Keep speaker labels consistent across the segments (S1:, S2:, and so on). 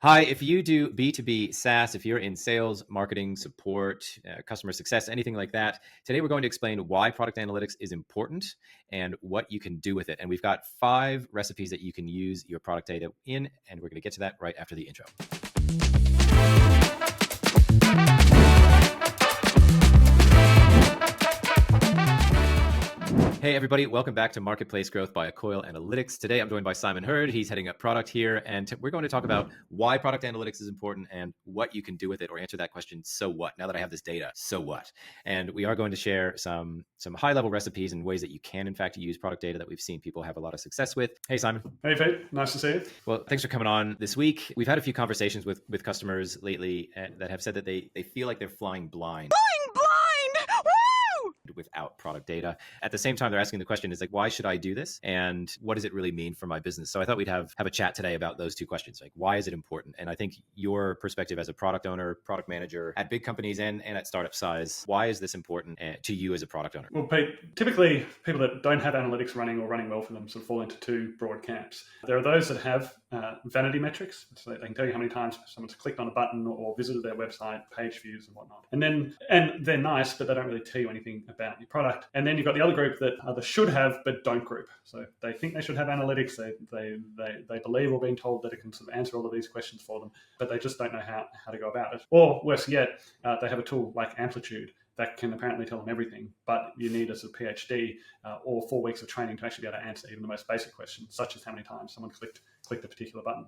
S1: Hi, if you do B2B SaaS, if you're in sales, marketing, support, customer success, anything like that, today we're going to explain why product analytics is important and what you can do with it. And we've got 5 recipes that you can use your product data in, and we're going to get to that right after the intro. Hey everybody, welcome back to Marketplace Growth by Accoil Analytics. Today I'm joined by Simon Herd. He's heading up product here, and we're going to talk about why product analytics is important and what you can do with it, or answer that question, so what? Now that I have this data, so what? And we are going to share some high-level recipes and ways that you can, in fact, use product data that we've seen people have a lot of success with. Hey, Simon.
S2: Hey, Pete. Nice to see you.
S1: Well, thanks for coming on this week. We've had a few conversations with customers lately that have said that they feel like they're flying blind without product data. At the same time, they're asking the question is like, why should I do this? And what does it really mean for my business? So I thought we'd have a chat today about those two questions. Like, why is it important? And I think your perspective as a product owner, product manager at big companies and at startup size, why is this important to you as a product owner?
S2: Well, Pete, typically people that don't have analytics running or running well for them sort of fall into 2 broad camps. There are those that have vanity metrics, so they can tell you how many times someone's clicked on a button or visited their website, page views and whatnot. And they're nice, but they don't really tell you anything about your product. And then you've got the other group that are the should have but don't group. So they think they should have analytics. They believe or being told that it can sort of answer all of these questions for them, but they just don't know how to go about it. Or worse yet, they have a tool like Amplitude that can apparently tell them everything, but you need a sort of PhD or 4 weeks of training to actually be able to answer even the most basic questions, such as how many times someone clicked a particular button.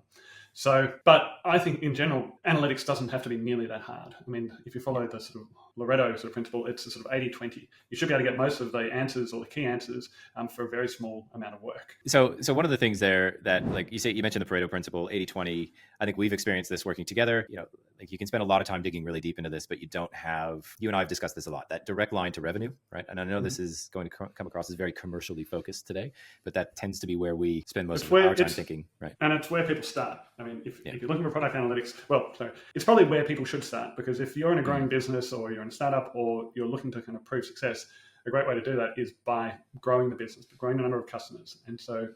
S2: So, but I think in general, analytics doesn't have to be nearly that hard. I mean, if you follow the sort of Loretto sort of principle, it's a sort of 80-20. You should be able to get most of the answers or the key answers for a very small amount of work.
S1: So one of the things there that, like you mentioned the Pareto principle, 80-20, I think we've experienced this working together. You know, like you can spend a lot of time digging really deep into this, but you and I have discussed this a lot, that direct line to revenue, right? And I know this is going to come across as very commercially focused today, but that tends to be where we spend most of our time thinking, right?
S2: And it's where people start. I mean, if you're looking for product analytics, it's probably where people should start, because if you're in a growing business or you're in a startup or you're looking to kind of prove success, a great way to do that is by growing the business, growing the number of customers. And so,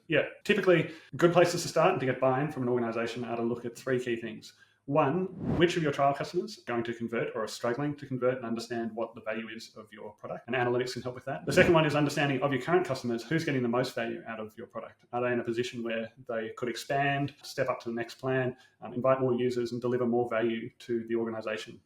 S2: typically good places to start and to get buy-in from an organization are to look at 3 key things. 1, which of your trial customers are going to convert or are struggling to convert, and understand what the value is of your product. And analytics can help with that. The second one is understanding of your current customers, who's getting the most value out of your product. Are they in a position where they could expand, step up to the next plan, invite more users and deliver more value to the organization,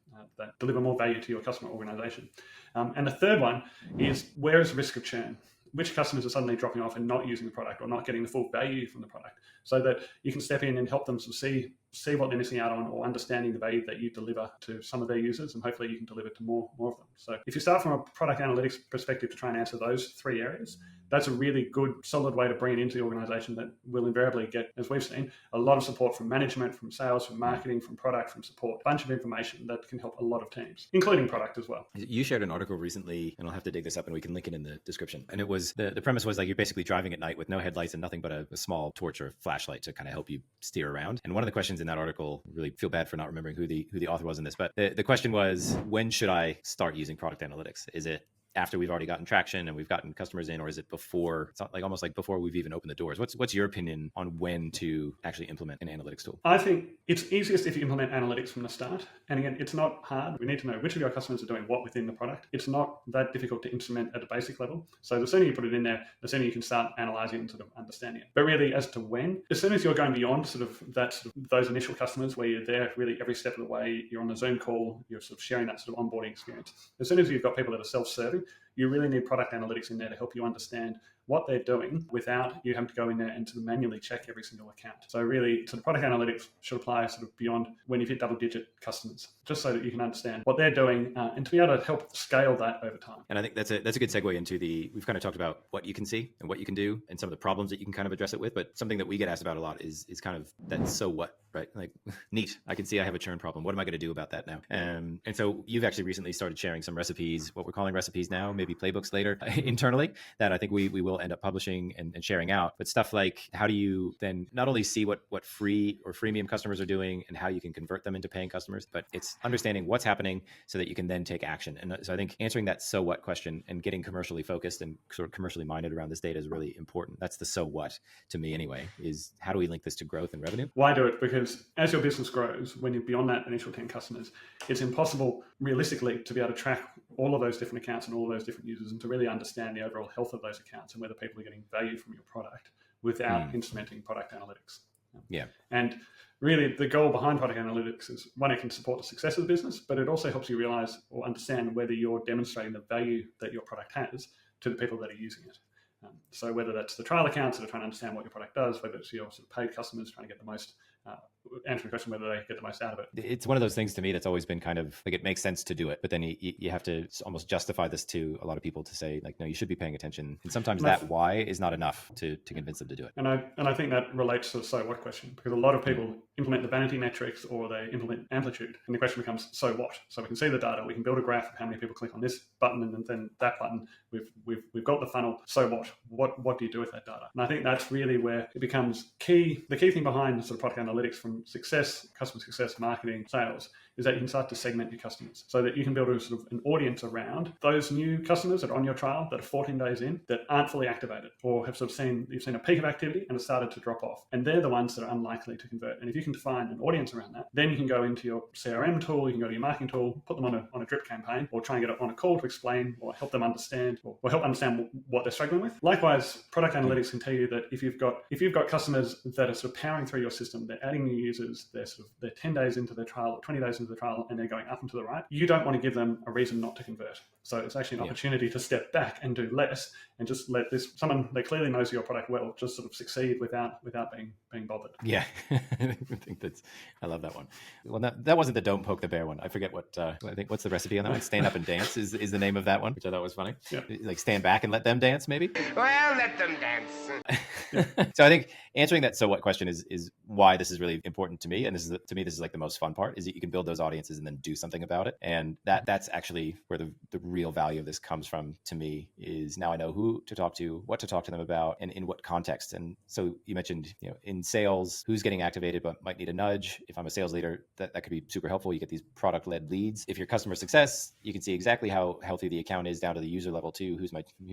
S2: deliver more value to your customer organization. And the third one is, where is the risk of churn? Which customers are suddenly dropping off and not using the product or not getting the full value from the product, so that you can step in and help them sort of see what they're missing out on, or understanding the value that you deliver to some of their users, and hopefully you can deliver to more of them. So if you start from a product analytics perspective to try and answer those 3 areas, that's a really good, solid way to bring it into the organization that will invariably get, as we've seen, a lot of support from management, from sales, from marketing, from product, from support, a bunch of information that can help a lot of teams, including product as well.
S1: You shared an article recently, and I'll have to dig this up and we can link it in the description. And it was, the premise was like, you're basically driving at night with no headlights and nothing but a small torch or flashlight to kind of help you steer around. And one of the questions in that article, really feel bad for not remembering who the author was in this, but the question was, when should I start using product analytics? Is it after we've already gotten traction and we've gotten customers in, or is it before? It's not like almost like before we've even opened the doors. What's your opinion on when to actually implement an analytics tool?
S2: I think it's easiest if you implement analytics from the start. And again, it's not hard. We need to know which of your customers are doing what within the product. It's not that difficult to instrument at a basic level. So the sooner you put it in there, the sooner you can start analyzing and sort of understanding it. But really, as to when, as soon as you're going beyond sort of those initial customers where you're there really every step of the way, you're on a Zoom call, you're sort of sharing that sort of onboarding experience. As soon as you've got people that are self-serving, you really need product analytics in there to help you understand what they're doing without you having to go in there and to manually check every single account. So really, sort of product analytics should apply sort of beyond when you've hit double-digit customers, just so that you can understand what they're doing and to be able to help scale that over time.
S1: And I think that's a good segue into we've kind of talked about what you can see and what you can do and some of the problems that you can kind of address it with. But something that we get asked about a lot is kind of that, so what, right? Like, neat, I can see I have a churn problem. What am I going to do about that now? And so you've actually recently started sharing some recipes, what we're calling recipes now, maybe playbooks later internally, that I think we will end up publishing and sharing out. But stuff like, how do you then not only see what free or freemium customers are doing and how you can convert them into paying customers, but it's understanding what's happening so that you can then take action. And so I think answering that so what question and getting commercially focused and sort of commercially minded around this data is really important. That's the so what to me anyway, is how do we link this to growth and revenue?
S2: Why do it? Because because as your business grows, when you're beyond that initial 10 customers, it's impossible realistically to be able to track all of those different accounts and all of those different users and to really understand the overall health of those accounts and whether people are getting value from your product without instrumenting product analytics.
S1: Yeah.
S2: And really the goal behind product analytics is, one, it can support the success of the business, but it also helps you realize or understand whether you're demonstrating the value that your product has to the people that are using it. So whether that's the trial accounts that are trying to understand what your product does, whether it's your sort of paid customers trying to get the most, answering the question whether they get the most out of it.
S1: It's one of those things to me that's always been kind of like, it makes sense to do it, but then you have to almost justify this to a lot of people to say like, no, you should be paying attention. And sometimes that why is not enough to convince them to do it.
S2: And I think that relates to the so what question, because a lot of people implement the vanity metrics or they implement amplitude, and the question becomes, so what? So we can see the data, we can build a graph of how many people click on this button and then that button. We've got the funnel. So what? What do you do with that data? And I think that's really where it becomes key. The key thing behind sort of product analytics, from success, customer success, marketing, sales, is that you can start to segment your customers so that you can build a sort of an audience around those new customers that are on your trial that are 14 days in that aren't fully activated or have sort of you've seen a peak of activity and it started to drop off. And they're the ones that are unlikely to convert. And if you can define an audience around that, then you can go into your CRM tool, you can go to your marketing tool, put them on a drip campaign, or try and get it on a call to explain or help them understand or help understand what they're struggling with. Likewise, product analytics can tell you that if you've got customers that are sort of powering through your system, they're adding new users, they're 10 days into their trial or 20 days into the trial, and they're going up and to the right, you don't want to give them a reason not to convert. So it's actually an opportunity to step back and do less and just let someone that clearly knows your product well just sort of succeed without being bothered.
S1: Yeah. I love that one. Well, that wasn't the don't poke the bear one. I forget what's the recipe on that one? Stand up and dance is the name of that one, which I thought was funny.
S2: Yeah.
S1: Like stand back and let them dance, maybe?
S3: Well, let them dance.
S1: So I think answering that so what question is why this is really important to me. And this is like the most fun part, is that you can build those audiences and then do something about it. And that's actually where the real value of this comes from to me, is now I know who to talk to, what to talk to them about, and in what context. And so you mentioned, in sales, who's getting activated but might need a nudge. If I'm a sales leader, that could be super helpful. You get these product-led leads. If you're customer success, you can see exactly how healthy the account is down to the user level too. Who's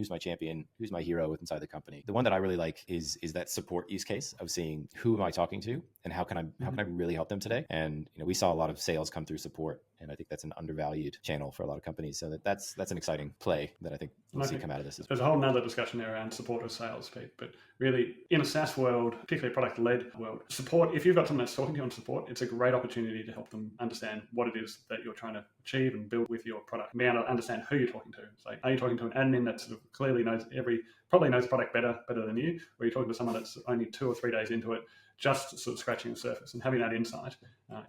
S1: my champion? Who's my hero inside the company? The one that I really like is that support use case of seeing who am I talking to and how can I really help them today? And we saw a lot of sales come through support, and I think that's an undervalued channel for a lot of companies. So that's an exciting play that I think we'll see come out of this.
S2: There's a whole nother discussion there around support of sales, Pete. But really, in a SaaS world, particularly a product-led world, support, if you've got someone that's talking to you on support, it's a great opportunity to help them understand what it is that you're trying to achieve and build with your product, and be able to understand who you're talking to. It's like, are you talking to an admin that sort of clearly probably knows the product better than you, or are you talking to someone that's only 2 or 3 days into it, just sort of scratching the surface? And having that insight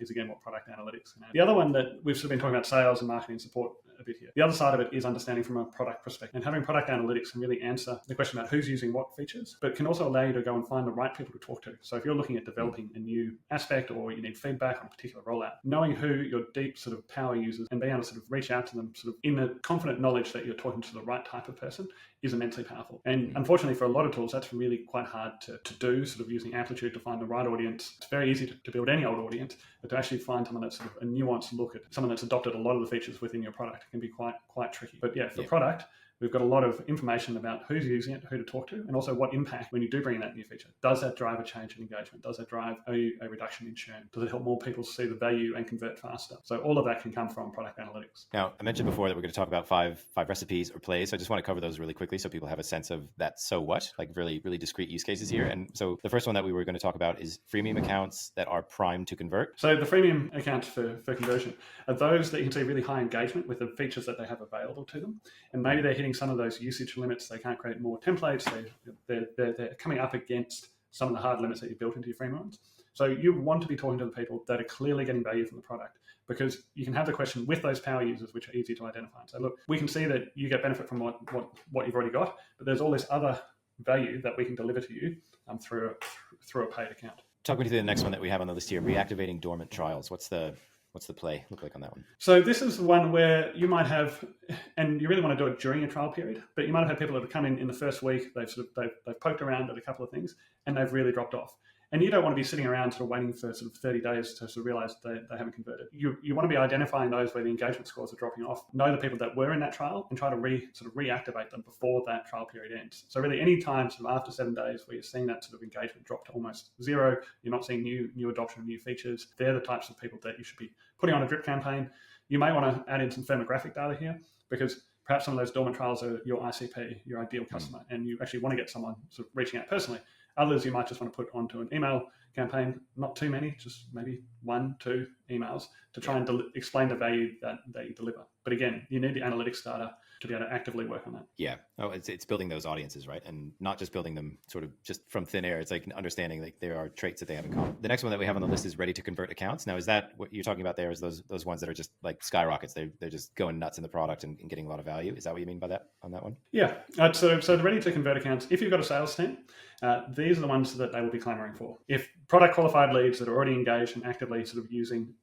S2: is, again, what product analytics can add. The other one that we've sort of been talking about, sales and marketing support a bit here. The other side of it is understanding from a product perspective. And having product analytics can really answer the question about who's using what features, but can also allow you to go and find the right people to talk to. So if you're looking at developing a new aspect or you need feedback on a particular rollout, knowing who your deep sort of power users and being able to sort of reach out to them sort of in the confident knowledge that you're talking to the right type of person is immensely powerful. And unfortunately for a lot of tools, that's really quite hard to do, sort of using amplitude to find the right audience. It's very easy to build any old audience, but to actually find someone that's sort of a nuanced look at someone that's adopted a lot of the features within your product can be quite tricky. But yeah, for product, we've got a lot of information about who's using it, who to talk to, and also what impact when you do bring in that new feature. Does that drive a change in engagement? Does that drive a reduction in churn? Does it help more people see the value and convert faster? So all of that can come from product analytics.
S1: Now, I mentioned before that we're going to talk about five recipes or plays. So I just want to cover those really quickly so people have a sense of that so what, like really, really discrete use cases here. And so the first one that we were going to talk about is freemium accounts that are primed to convert.
S2: So the freemium accounts for conversion are those that you can see really high engagement with the features that they have available to them. And maybe they're hitting some of those usage limits. They can't create more templates. They're coming up against some of the hard limits that you built into your freemium ones. So you want to be talking to the people that are clearly getting value from the product, because you can have the question with those power users, which are easy to identify. And so look, we can see that you get benefit from what you've already got, but there's all this other value that we can deliver to you through a paid account.
S1: Talk me through the next one that we have on the list here, reactivating dormant trials. What's the play look like on that one?
S2: So this is one where you might have, and you really want to do it during a trial period, but you might have had people that have come in the first week, they've poked around at a couple of things and they've really dropped off. And you don't want to be sitting around sort of waiting for sort of 30 days to sort of realize they haven't converted. You want to be identifying those where the engagement scores are dropping off, know the people that were in that trial, and try to reactivate them before that trial period ends. So really any time sort of after 7 days where you're seeing that sort of engagement drop to almost zero, you're not seeing new adoption of new features, they're the types of people that you should be putting on a drip campaign. You may want to add in some firmographic data here, because perhaps some of those dormant trials are your ICP, your ideal customer, and you actually want to get someone sort of reaching out personally. Others you might just want to put onto an email campaign, not too many, just maybe 1-2 emails to try and explain the value that you deliver. But again, you need the analytics data to be able to actively work on that.
S1: Yeah. Oh, it's building those audiences, right? And not just building them sort of just from thin air. It's like understanding like there are traits that they have in common. The next one that we have on the list is ready to convert accounts. Now, is that what you're talking about there? Is those ones that are just like skyrockets? They're just going nuts in the product and getting a lot of value. Is that what you mean by that on that one?
S2: Yeah. So the ready to convert accounts, if you've got a sales team, these are the ones that they will be clamoring for. If product qualified leads that are already engaged and actively sort of using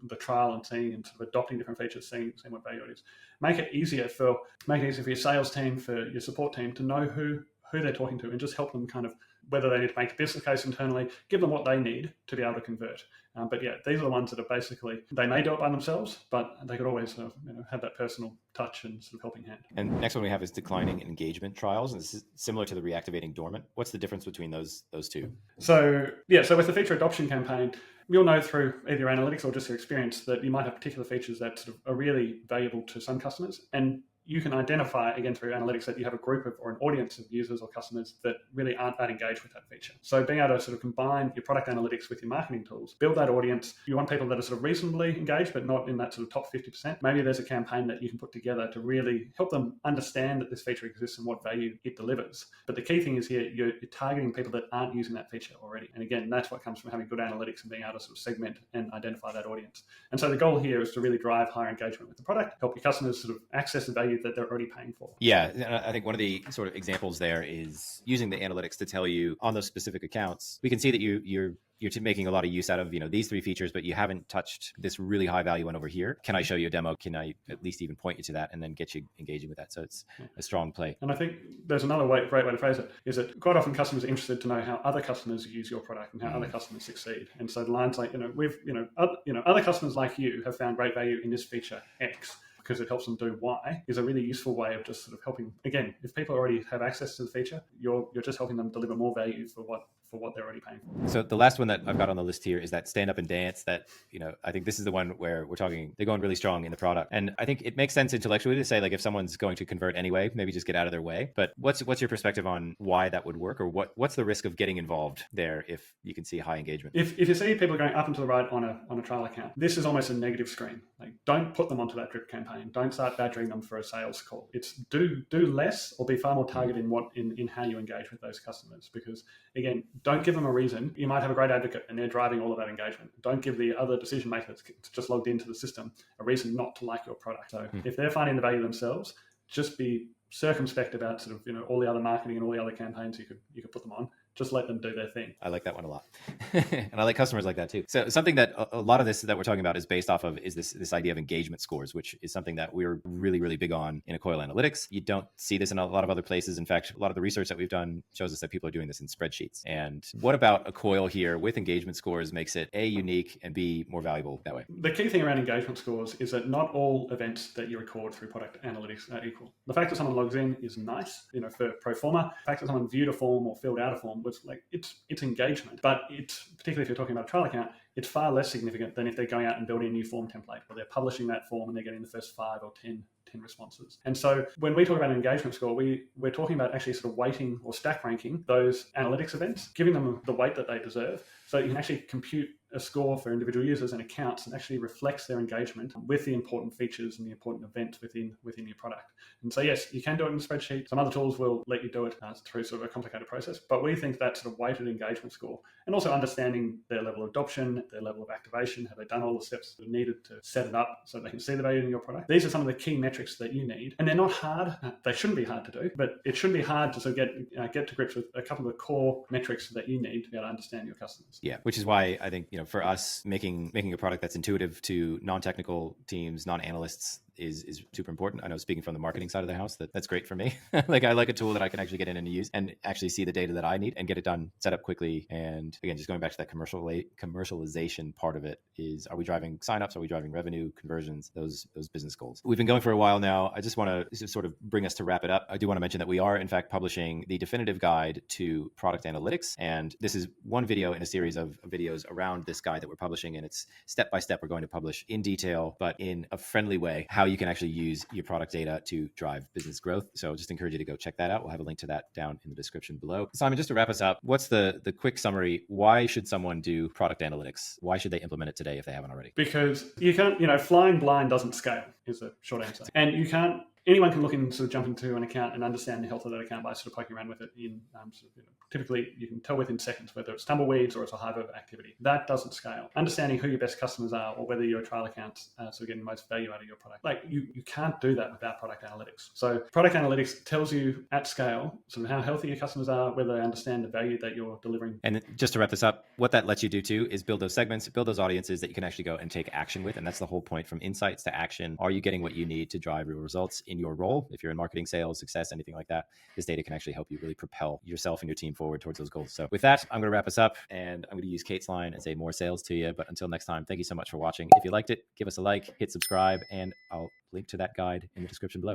S2: the trial and seeing and sort of adopting different features, seeing what value it is, make it easier for your sales team, for your support team to know who they're talking to, and just help them kind of, whether they need to make a business case internally, give them what they need to be able to convert. But yeah, these are the ones that are basically, they may do it by themselves, but they could always sort of, have that personal touch and sort of helping hand.
S1: And next one we have is declining engagement trials. And this is similar to the reactivating dormant. What's the difference between those two?
S2: So with the feature adoption campaign, you'll know through either your analytics or just your experience that you might have particular features that sort of are really valuable to some customers. And you can identify, again, through analytics, that you have a group of or an audience of users or customers that really aren't that engaged with that feature. So being able to sort of combine your product analytics with your marketing tools, build that audience. You want people that are sort of reasonably engaged, but not in that sort of top 50%. Maybe there's a campaign that you can put together to really help them understand that this feature exists and what value it delivers. But the key thing is here, you're targeting people that aren't using that feature already. And again, that's what comes from having good analytics and being able to sort of segment and identify that audience. And so the goal here is to really drive higher engagement with the product, help your customers sort of access the value that they're already paying for.
S1: Yeah, I think one of the sort of examples there is using the analytics to tell you on those specific accounts. We can see that you're making a lot of use out of these three features, but you haven't touched this really high value one over here. Can I show you a demo? Can I at least even point you to that and then get you engaging with that? So it's a strong play.
S2: And I think there's another great way to phrase it, is that quite often customers are interested to know how other customers use your product and how other customers succeed. And so the lines like, other customers like you have found great value in this feature X, because it helps them do Y, is a really useful way of just sort of helping. Again, if people already have access to the feature, you're just helping them deliver more value for what they're already paying for.
S1: So the last one that I've got on the list here is that stand up and dance. That I think this is the one where we're talking, they're going really strong in the product, and I think it makes sense intellectually to say, like, if someone's going to convert anyway, maybe just get out of their way. But what's your perspective on why that would work, or what's the risk of getting involved there if you can see high engagement?
S2: If you see people going up and to the right on a trial account, this is almost a negative screen. Like, don't put them onto that drip campaign. Don't start badgering them for a sales call. It's do less, or be far more targeted in how you engage with those customers. Because again, don't give them a reason. You might have a great advocate and they're driving all of that engagement. Don't give the other decision makers just logged into the system a reason not to like your product. So if they're finding the value themselves, just be circumspect about sort of all the other marketing and all the other campaigns you could put them on. Just let them do their thing.
S1: I like that one a lot. And I like customers like that too. So something that a lot of this that we're talking about is based off of is this idea of engagement scores, which is something that we're really, really big on in Accoil Analytics. You don't see this in a lot of other places. In fact, a lot of the research that we've done shows us that people are doing this in spreadsheets. And what about Accoil here with engagement scores makes it A, unique, and B, more valuable that way?
S2: The key thing around engagement scores is that not all events that you record through product analytics are equal. The fact that someone logs in is nice, for pro forma. The fact that someone viewed a form or filled out a form was like, it's engagement, but it's, particularly if you're talking about a trial account, it's far less significant than if they're going out and building a new form template, or they're publishing that form and they're getting the first 5 or 10 responses. And so when we talk about an engagement score, we're talking about actually sort of weighting or stack ranking those analytics events, giving them the weight that they deserve, so you can actually compute a score for individual users and accounts and actually reflects their engagement with the important features and the important events within your product. And so yes, you can do it in a spreadsheet. Some other tools will let you do it through sort of a complicated process, but we think that sort of weighted engagement score, and also understanding their level of adoption, their level of activation, have they done all the steps that are needed to set it up so they can see the value in your product. These are some of the key metrics that you need, and they're not hard. They shouldn't be hard to do, but it shouldn't be hard to sort of get to grips with a couple of the core metrics that you need to be able to understand your customers.
S1: Yeah, which is why I think, for us, making a product that's intuitive to non-technical teams, non-analysts, is super important. I know, speaking from the marketing side of the house, that's great for me. Like, I like a tool that I can actually get in and use and actually see the data that I need and get it done, set up quickly. And again, just going back to that commercialization part of it is, are we driving signups? Are we driving revenue, conversions, those business goals? We've been going for a while now. I just want to sort of bring us to wrap it up. I do want to mention that we are in fact publishing the definitive guide to product analytics. And this is one video in a series of videos around this guide that we're publishing. And it's step by step. We're going to publish in detail, but in a friendly way, how you can actually use your product data to drive business growth. So just encourage you to go check that out. We'll have a link to that down in the description below. Simon, just to wrap us up, what's the quick summary? Why should someone do product analytics? Why should they implement it today if they haven't already?
S2: Because you can't, flying blind doesn't scale is the short answer. And you can't, anyone can look and sort of jump into an account and understand the health of that account by sort of poking around with it in typically you can tell within seconds whether it's tumbleweeds or it's a hive of activity. That doesn't scale. Understanding who your best customers are or whether your trial accounts so getting the most value out of your product. Like you can't do that without product analytics. So product analytics tells you at scale sort of how healthy your customers are, whether they understand the value that you're delivering.
S1: And just to wrap this up, what that lets you do too is build those segments, build those audiences that you can actually go and take action with. And that's the whole point, from insights to action. Are you getting what you need to drive real results in your role? If you're in marketing, sales, success, anything like that, this data can actually help you really propel yourself and your team forward towards those goals. So with that, I'm going to wrap us up, and I'm going to use Kate's line and say more sales to you. But until next time, thank you so much for watching. If you liked it, give us a like, hit subscribe, and I'll link to that guide in the description below.